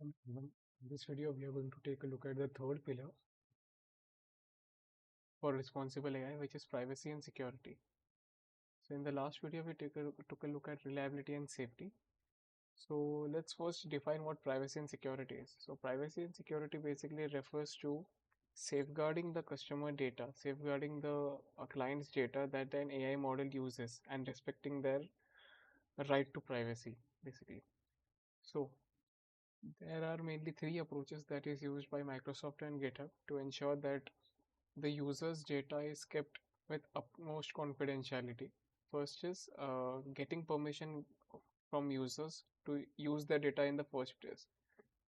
In this video, we are going to take a look at the third pillar for responsible AI, which is privacy and security. So, in the last video, we took a look at reliability and safety. So, let's first define what privacy and security is. So, privacy and security basically refers to safeguarding the customer data, safeguarding the client's data that an AI model uses, and respecting their right to privacy, basically. So, there are mainly three approaches that is used by Microsoft and GitHub to ensure that the user's data is kept with utmost confidentiality. First is getting permission from users to use the data in the first place.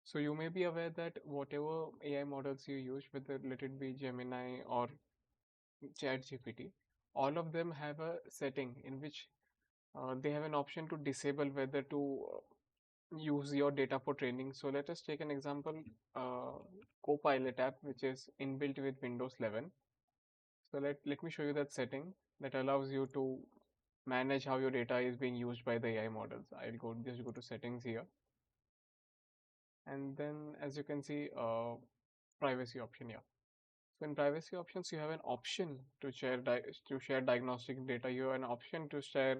So you may be aware that whatever AI models you use, whether let it be Gemini or ChatGPT, all of them have a setting in which they have an option to disable whether to use your data for training. So let us take an example, uh, Copilot app, which is inbuilt with Windows 11. So let me show you that setting that allows you to manage how your data is being used by the AI models. I'll just go to settings here, and then as you can see, privacy option here. So in privacy options, you have an option to share diagnostic data. You have an option to share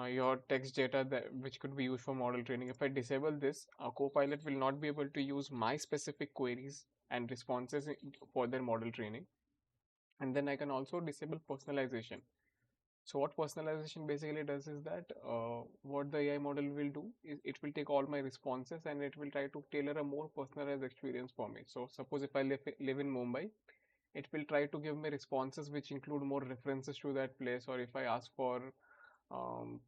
your text data which could be used for model training. If I disable this, Copilot will not be able to use my specific queries and responses for their model training. And then I can also disable personalization. So what personalization basically does is that what the AI model will do is it will take all my responses and it will try to tailor a more personalized experience for me. So suppose if I live in Mumbai, it will try to give me responses which include more references to that place, or if I ask for um,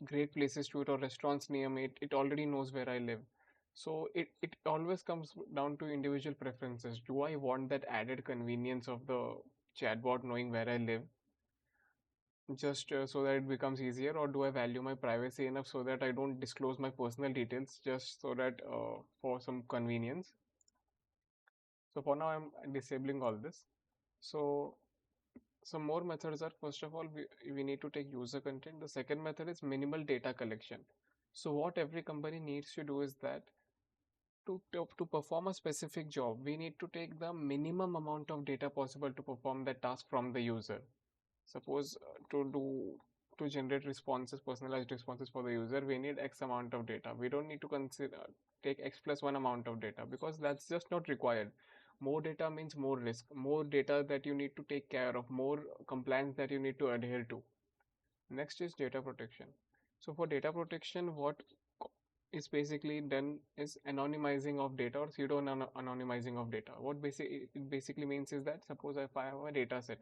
great places to eat or restaurants near me, it already knows where I live. So it always comes down to individual preferences. Do I want that added convenience of the chatbot knowing where I live, just so that it becomes easier, or do I value my privacy enough so that I don't disclose my personal details just so that for some convenience? So for now, I'm disabling all this. So some more methods are, first of all, we need to take user content. The second method is minimal data collection. So what every company needs to do is that to perform a specific job, we need to take the minimum amount of data possible to perform that task from the user. Suppose to generate responses, personalized responses for the user, we need X amount of data. We don't need to consider take X plus one amount of data because that's just not required. More data means more risk, more data that you need to take care of, more compliance that you need to adhere to. Next is data protection. So for data protection, what is basically done is anonymizing of data or pseudo anonymizing of data. What it basically means is that suppose if I have a data set,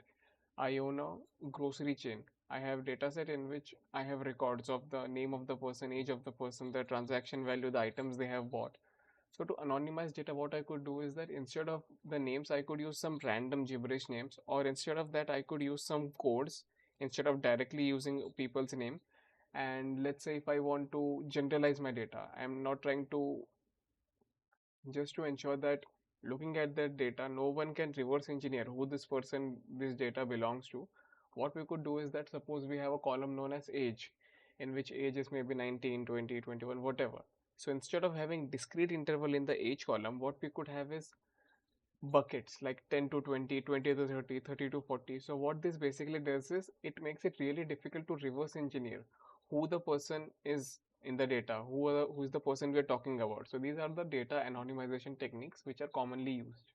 I own a grocery chain. I have data set in which I have records of the name of the person, age of the person, the transaction value, the items they have bought. So to anonymize data, what I could do is that instead of the names, I could use some random gibberish names, or instead of that, I could use some codes instead of directly using people's name. And let's say if I want to generalize my data, I'm not trying to, just to ensure that looking at that data, no one can reverse engineer who this data belongs to. What we could do is that suppose we have a column known as age, in which age is maybe 19, 20, 21, whatever. So instead of having discrete interval in the age column, what we could have is buckets like 10 to 20, 20 to 30, 30 to 40. So what this basically does is it makes it really difficult to reverse engineer who the person is in the data, who is the person we are talking about. So these are the data anonymization techniques which are commonly used.